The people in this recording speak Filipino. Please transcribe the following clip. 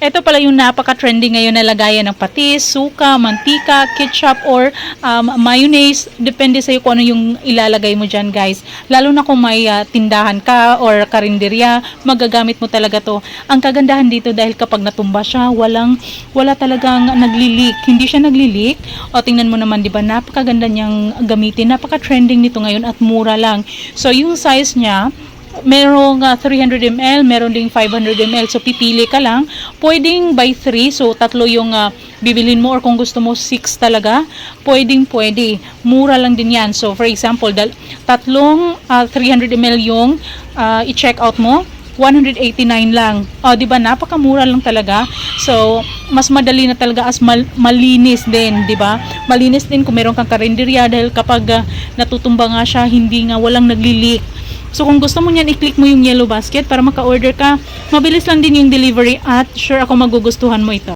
Ito pala yung napaka-trending ngayon na lagayan ng patis, suka, mantika, ketchup, or mayonnaise. Depende sa'yo kung ano yung ilalagay mo dyan, guys. Lalo na kung may tindahan ka or karinderya, magagamit mo talaga to. Ang kagandahan dito dahil kapag natumba siya, wala talagang naglilik. Hindi siya naglilik. O tingnan mo naman, di ba? Napakaganda niyang gamitin. Napaka-trending nito ngayon at mura lang. So yung size niya, merong 300 ml, meron ding 500 ml. So pipili ka lang. Pwedeng by 3, so tatlo yung bibilin mo, or kung gusto mo 6 talaga, pwede. Mura lang din yan. So for example, tatlong 300 ml yung i-check out mo, 189 lang. O, di ba? Napakamura lang talaga. So, mas madali na talaga as malinis din, di ba? Malinis din kung meron kang karinderya dahil kapag natutumba nga siya, hindi nga walang naglilik. So, kung gusto mo niyan, i-click mo yung yellow basket para maka-order ka. Mabilis lang din yung delivery at sure ako magugustuhan mo ito.